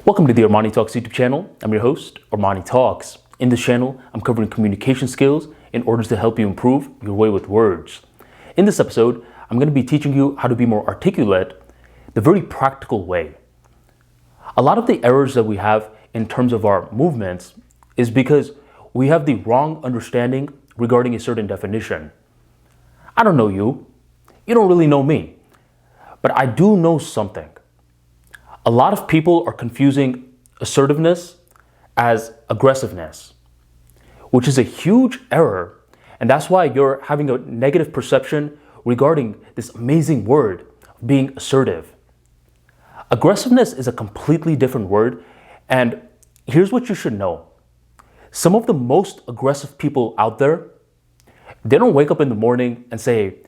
Welcome to the Armani Talks YouTube channel. I'm your host, Armani Talks. In this channel, I'm covering communication skills in order to help you improve your way with words. In this episode, I'm going to be teaching you how to be more articulate the very practical way. A lot of the errors that we have in terms of our movements is because we have the wrong understanding regarding a certain definition. I don't know you. You don't really know me. But I do know something. A lot of people are confusing assertiveness as aggressiveness, which is a huge error. And that's why you're having a negative perception regarding this amazing word of being assertive. Aggressiveness is a completely different word. And here's what you should know. Some of the most aggressive people out there, they don't wake up in the morning and say,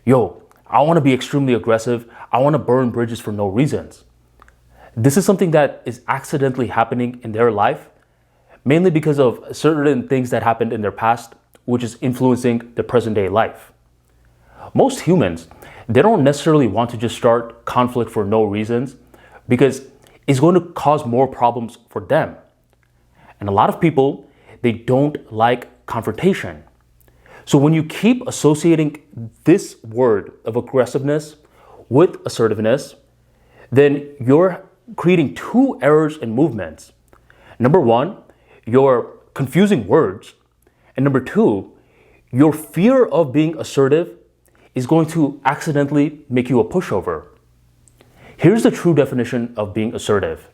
yo, I want to be extremely aggressive. I want to burn bridges for no reasons. This is something that is accidentally happening in their life, mainly because of certain things that happened in their past, which is influencing their present day life. Most humans, they don't necessarily want to just start conflict for no reasons because it's going to cause more problems for them. And a lot of people, they don't like confrontation. So when you keep associating this word of aggressiveness with assertiveness, then you're creating two errors in movements. Number one, you're confusing words. And number two, your fear of being assertive is going to accidentally make you a pushover. Here's the true definition of being assertive.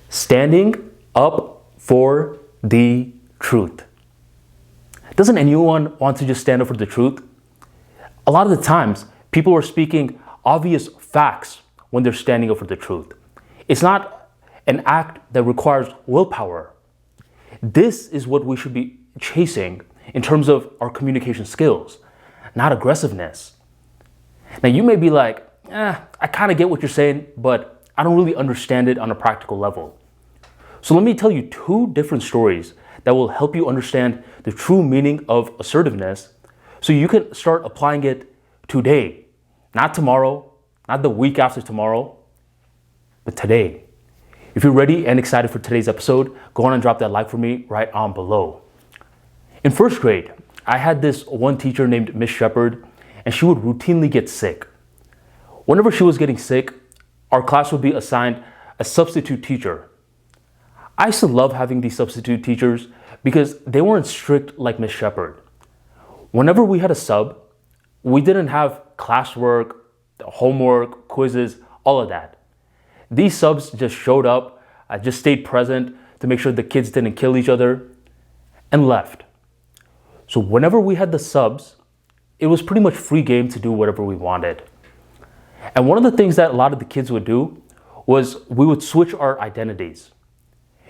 Standing up for the truth. Doesn't anyone want to just stand up for the truth? A lot of the times, people are speaking obvious facts when they're standing up for the truth. It's not an act that requires willpower. This is what we should be chasing in terms of our communication skills, not aggressiveness. Now you may be like, I kind of get what you're saying, but I don't really understand it on a practical level. So let me tell you two different stories that will help you understand the true meaning of assertiveness so you can start applying it today, not tomorrow, not the week after tomorrow, but today. If you're ready and excited for today's episode, go on and drop that like for me right on below. In first grade, I had this one teacher named Miss Shepherd, and she would routinely get sick. Whenever she was getting sick, our class would be assigned a substitute teacher. I used to love having these substitute teachers because they weren't strict like Miss Shepherd. Whenever we had a sub, we didn't have classwork, homework, quizzes, all of that. These subs just showed up, just stayed present to make sure the kids didn't kill each other, and left. So whenever we had the subs, it was pretty much free game to do whatever we wanted. And one of the things that a lot of the kids would do was we would switch our identities.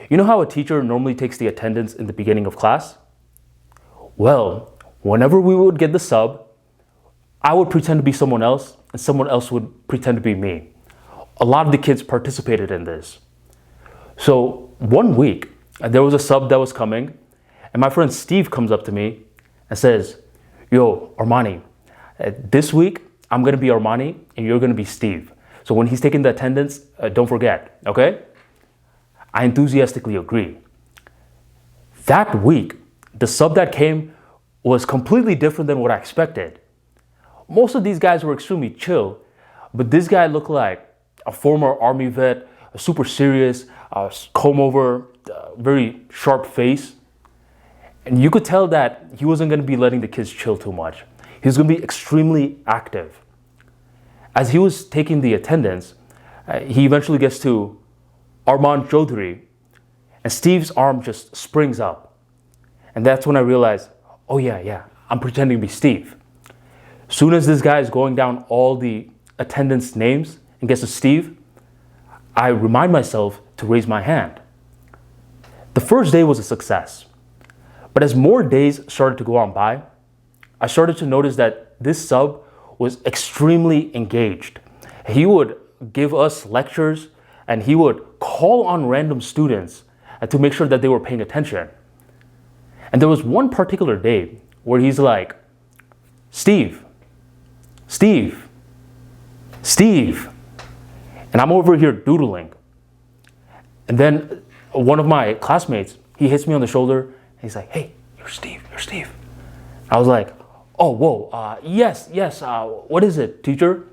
You know how a teacher normally takes the attendance in the beginning of class? Well, whenever we would get the sub, I would pretend to be someone else and someone else would pretend to be me. A lot of the kids participated in this. So one week, there was a sub that was coming, and my friend Steve comes up to me and says, yo, Armani, this week I'm going to be Armani and you're going to be Steve. So when he's taking the attendance, don't forget, okay? I enthusiastically agree. That week, the sub that came was completely different than what I expected. Most of these guys were extremely chill, but this guy looked like a former army vet, super serious, comb over, very sharp face. And you could tell that he wasn't going to be letting the kids chill too much. He was going to be extremely active. As he was taking the attendance, he eventually gets to Armand Chaudhry, and Steve's arm just springs up. And that's when I realized, oh yeah, I'm pretending to be Steve. Soon as this guy is going down all the attendance names and gets to Steve, I remind myself to raise my hand. The first day was a success. But as more days started to go on by, I started to notice that this sub was extremely engaged. He would give us lectures and he would call on random students to make sure that they were paying attention. And there was one particular day where he's like, Steve, And I'm over here doodling. And then one of my classmates, he hits me on the shoulder and he's like, "Hey, you're Steve. I was like, "Oh, whoa, yes, what is it, teacher?"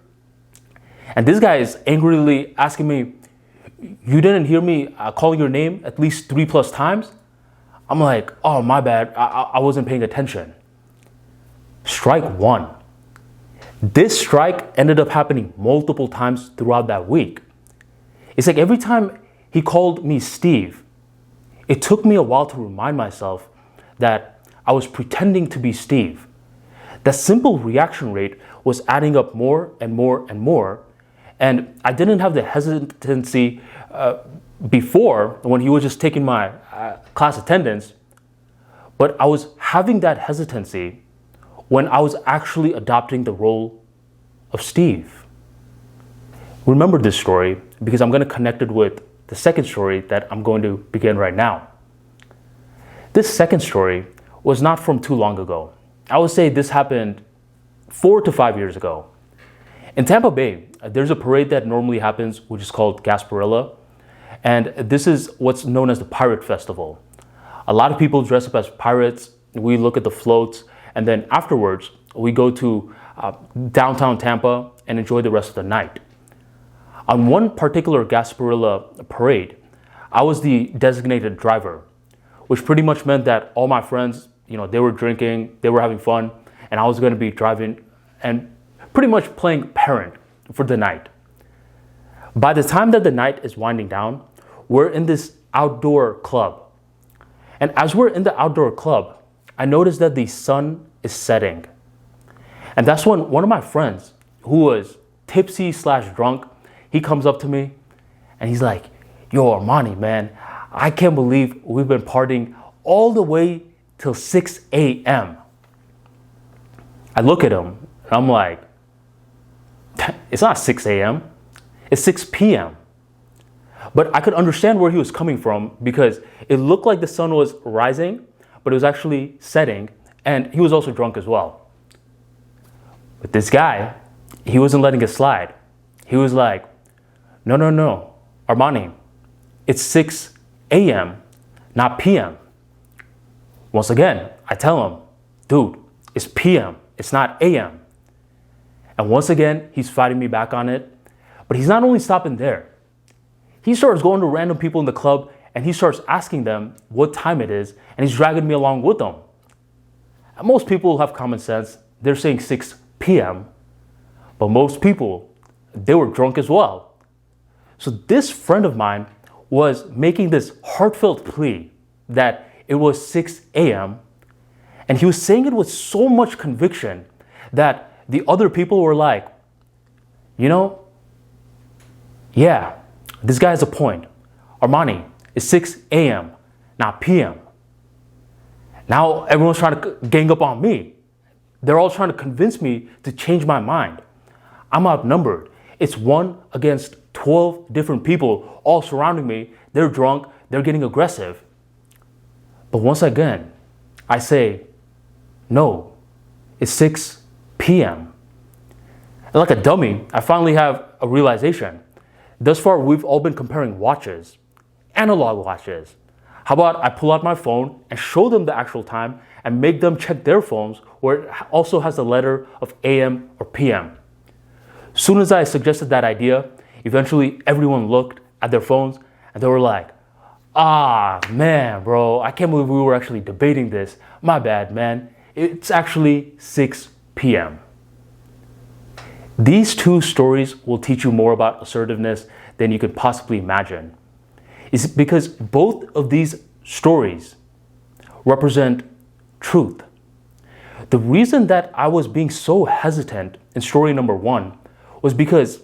And this guy is angrily asking me, "You didn't hear me calling your name at least 3+ times?" I'm like, "Oh, my bad, I wasn't paying attention." Strike one. This strike ended up happening multiple times throughout that week. It's like every time he called me Steve, it took me a while to remind myself that I was pretending to be Steve. That simple reaction rate was adding up more and more and more. And I didn't have the hesitancy before when he was just taking my class attendance, but I was having that hesitancy when I was actually adopting the role of Steve. Remember this story because I'm going to connect it with the second story that I'm going to begin right now. This second story was not from too long ago. I would say this happened 4 to 5 years ago. In Tampa Bay, there's a parade that normally happens, which is called Gasparilla. And this is what's known as the Pirate Festival. A lot of people dress up as pirates. We look at the floats. And then afterwards, we go to downtown Tampa and enjoy the rest of the night. On one particular Gasparilla parade, I was the designated driver, which pretty much meant that all my friends, they were drinking, they were having fun, and I was going to be driving and pretty much playing parent for the night. By the time that the night is winding down, we're in this outdoor club. And as we're in the outdoor club, I noticed that the sun is setting. And that's when one of my friends, who was tipsy/drunk, he comes up to me and he's like, "Yo, Armani, man, I can't believe we've been partying all the way till 6 a.m. I look at him and I'm like, "It's not 6 a.m., it's 6 p.m. But I could understand where he was coming from because it looked like the sun was rising, but it was actually setting, and he was also drunk as well. But this guy, he wasn't letting it slide. He was like, no, Armani, it's 6 a.m., not p.m. Once again, I tell him, "Dude, it's p.m., it's not a.m. And once again, he's fighting me back on it. But he's not only stopping there. He starts going to random people in the club and he starts asking them what time it is, and he's dragging me along with them. And most people have common sense. They're saying 6 p.m. But most people, they were drunk as well. So this friend of mine was making this heartfelt plea that it was 6 a.m. And he was saying it with so much conviction that the other people were like, yeah, this guy has a point. Armani, it's 6 a.m., not p.m. Now everyone's trying to gang up on me. They're all trying to convince me to change my mind. I'm outnumbered. It's 1 against 12 different people all surrounding me. They're drunk. They're getting aggressive. But once again, I say, no, it's 6 p.m. And like a dummy, I finally have a realization. Thus far, we've all been comparing watches, analog watches. How about I pull out my phone and show them the actual time and make them check their phones where it also has the letter of AM or PM. Soon as I suggested that idea, eventually everyone looked at their phones and they were like, man, bro, I can't believe we were actually debating this. My bad, man. It's actually 6 p.m. These 2 stories will teach you more about assertiveness than you could possibly imagine. It's because both of these stories represent truth. The reason that I was being so hesitant in story number 1 was because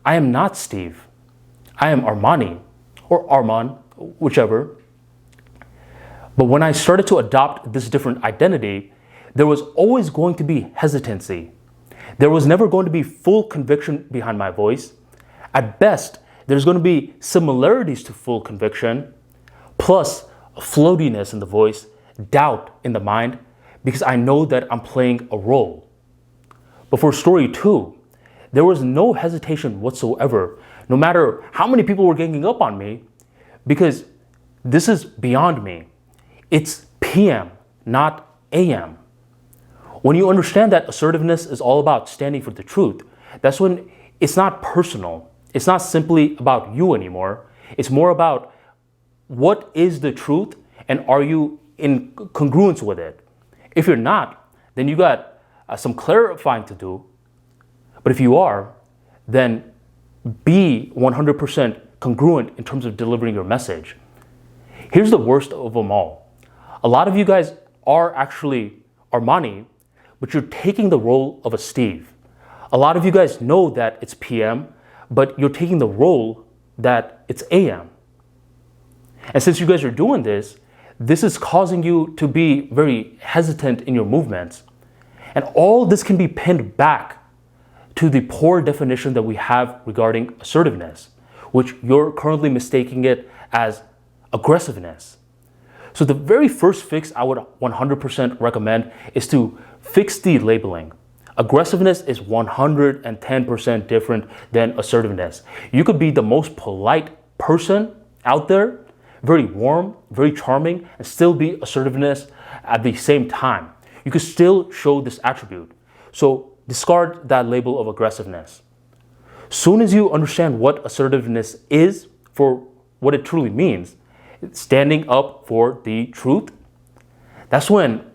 I am not Steve. I am Armani, or Arman, whichever. But when I started to adopt this different identity, there was always going to be hesitancy. There was never going to be full conviction behind my voice. At best, there's going to be similarities to full conviction, plus a floatiness in the voice, doubt in the mind, because I know that I'm playing a role. But for story 2, there was no hesitation whatsoever, no matter how many people were ganging up on me, because this is beyond me. It's PM, not AM. When you understand that assertiveness is all about standing for the truth, that's when it's not personal. It's not simply about you anymore. It's more about what is the truth and are you in congruence with it. If you're not, then you got some clarifying to do. But if you are, then be 100% congruent in terms of delivering your message. Here's the worst of them all. A lot of you guys are actually Armani, but you're taking the role of a Steve. A lot of you guys know that it's PM, but you're taking the role that it's AM. And since you guys are doing this, this is causing you to be very hesitant in your movements. And all this can be pinned back to the poor definition that we have regarding assertiveness, which you're currently mistaking it as aggressiveness. So the very first fix I would 100% recommend is to fix the labeling. Aggressiveness is 110% different than assertiveness. You could be the most polite person out there, very warm, very charming, and still be assertiveness at the same time. You could still show this attribute. So discard that label of aggressiveness. Soon as you understand what assertiveness is for what it truly means, standing up for the truth, that's when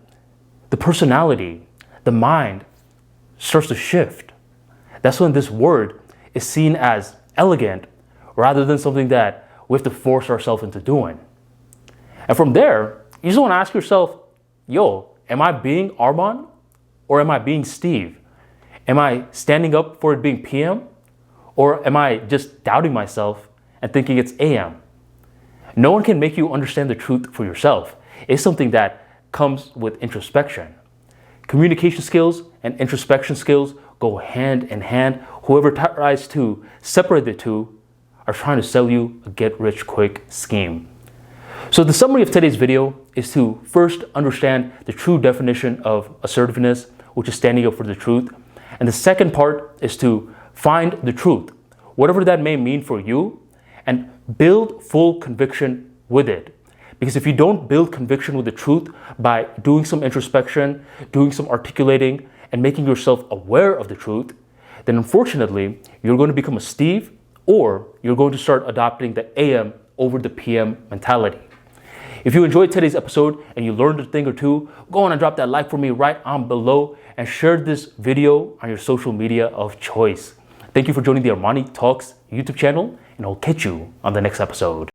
the personality, the mind starts to shift. That's when this word is seen as elegant rather than something that we have to force ourselves into doing. And from there, you just want to ask yourself, yo, am I being Armand or am I being Steve? Am I standing up for it being PM or am I just doubting myself and thinking it's AM? No one can make you understand the truth for yourself. It's something that comes with introspection. Communication skills and introspection skills go hand in hand. Whoever tries to separate the two are trying to sell you a get-rich-quick scheme. So the summary of today's video is to first understand the true definition of assertiveness, which is standing up for the truth. And the second part is to find the truth, whatever that may mean for you, and build full conviction with it. Because if you don't build conviction with the truth by doing some introspection, doing some articulating, and making yourself aware of the truth, then unfortunately, you're going to become a Steve, or you're going to start adopting the AM over the PM mentality. If you enjoyed today's episode and you learned a thing or two, go on and drop that like for me right on below and share this video on your social media of choice. Thank you for joining the Armani Talks YouTube channel, and I'll catch you on the next episode.